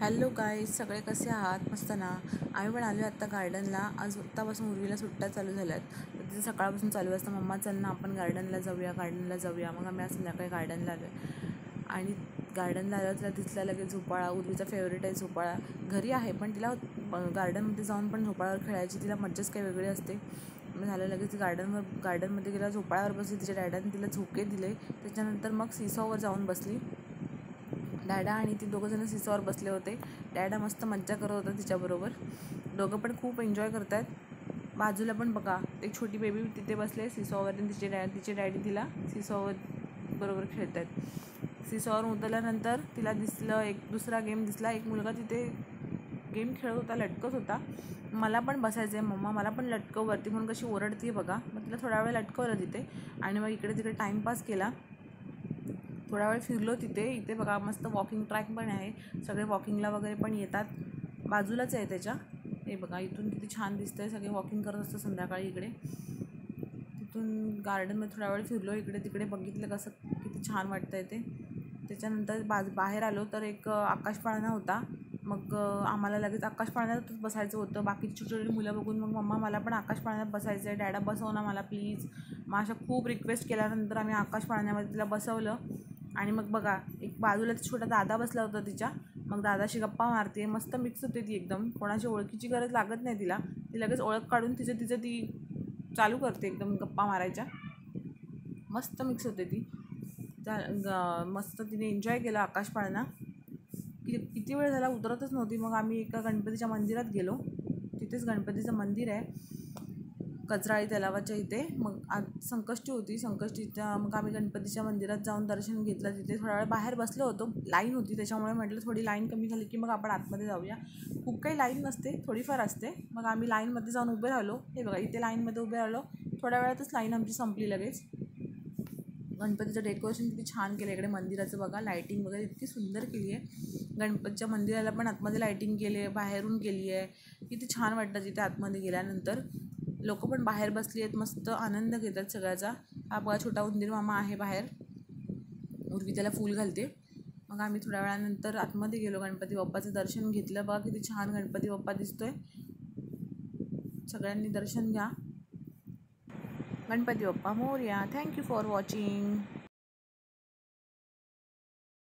Hello guys, सगळे कसे आहात? मस्त ना. आम्ही पण आलो आत्ता गार्डनला. आज आत्तापासून उर्वीला सुट्ट्या चालू झाल्यात. तिथे सकाळपासून चालू असतं, मम्मा चल ना आपण गार्डनला जाऊया. मग आम्ही आज संध्याकाळी गार्डनला आलो आहे. आणि गार्डनला आलो तिला दिसला लगेच झोपाळा. उर्वीचा फेवरेट आहे झोपाळा. घरी आहे पण तिला गार्डनमध्ये जाऊन पण झोपाळ्यावर खेळायची तिला मज्जाच काही वेगळी असते. मग झालं लगेच गार्डनमध्ये गेला, झोपाळ्यावर बसली. तिच्या डॅडाने तिला झोके दिले. त्याच्यानंतर मग सीसॉवर जाऊन बसली. डॅडा आणि ती दोघंजणं सीसॉवर बसले होते. डॅडा मस्त मज्जा करत होता तिच्याबरोबर. दोघं पण खूप एन्जॉय करत आहेत. बाजूला पण बघा, एक छोटी बेबी तिथे बसले सीसॉवर आणि तिचे डॅडी तिला सीसॉवर बरोबर खेळत आहेत. सीसॉवर उतरल्यानंतर तिला दिसलं एक दुसरा गेम दिसला. एक मुलगा तिथे गेम खेळत होता, लटकत होता. मला पण बसायचं आहे मम्मा, मला पण लटकव वरती म्हणून कशी ओरडते बघा. मग तिला थोडा वेळ लटकवलं तिथे आणि मग इकडे तिकडे टाईमपास केला. थोडा वेळ फिरलो तिथे. इथे बघा मस्त वॉकिंग ट्रॅक पण आहे, सगळे वॉकिंगला वगैरे पण येतात. बाजूलाच आहे त्याच्या. हे बघा इथून किती छान दिसतं आहे. सगळे वॉकिंग करत असतं संध्याकाळी इकडे. तिथून गार्डनमध्ये थोडा वेळ फिरलो, इकडे तिकडे बघितलं कसं किती छान वाटतं आहे ते. त्याच्यानंतर बाहेर आलो तर एक आकाशपाळणा होता. मग आम्हाला लगेच आकाशपाळण्यातच बसायचं होतं. बाकीची छोटी छोटी मुलं बघून मग मम्मा मला पण आकाशपाळण्यात बसायचं आहे, डॅडा बसव ना मला प्लीज. मग अशा खूप रिक्वेस्ट केल्यानंतर आम्ही आकाशपाळण्यामध्ये तिला बसवलं. आणि मग बघा एक बाजूला छोटा दादा बसला होता तिच्या. मग दादाशी गप्पा मारते. मस्त मिक्स होते ती एकदम. कोणाची ओळखीची गरज लागत नाही तिला. ती लगेच ओळख काढून तिचं ती चालू करते एकदम गप्पा मारायच्या. मस्त मिक्स होते ती. मस्त तिने एन्जॉय केला आकाशपाळणा. किती वेळ झाला उतरतच नव्हती. मग आम्ही एका गणपतीच्या मंदिरात गेलो. तिथेच गणपतीचं मंदिर आहे कचराळी तलावाच्या इथे. मग आज संकष्टी होती. मग आम्ही गणपतीच्या मंदिरात जाऊन दर्शन घेतलं. तिथे थोडा वेळ बाहेर बसलो होतो. लाईन होती त्याच्यामुळे म्हटलं थोडी लाईन कमी झाली की मग आपण आतमध्ये जाऊया. खूप काही लाईन नसते, थोडीफार असते. मग आम्ही लाईनमध्ये जाऊन उभे राहिलो. हे बघा इथे लाईनमध्ये उभे राहिलो. थोड्या वेळातच लाईन आमची संपली लगेच. गणपतीचं डेकोरेशन किती छान केलं इकडे मंदिराचं बघा. लाईटिंग वगैरे इतकी सुंदर केली आहे. गणपतीच्या मंदिराला पण आतमध्ये लाईटिंग केली आहे, बाहेरून केली आहे. किती छान वाटतं तिथे आतमध्ये गेल्यानंतर. लोक पण बाहेर बसली आहेत, मस्त आनंद घेतात सगळ्याचा. हा बघा छोटा उंदीर मामा आहे बाहेर. उर्वी त्याला फूल घालते. मग आम्ही थोड्या वेळानंतर आतमध्ये गेलो, गणपती बाप्पाचं दर्शन घेतलं. बघा किती छान गणपती बाप्पा दिसतोय. सगळ्यांनी दर्शन घ्या. Ganpati Bappa Morya. Thank you for watching.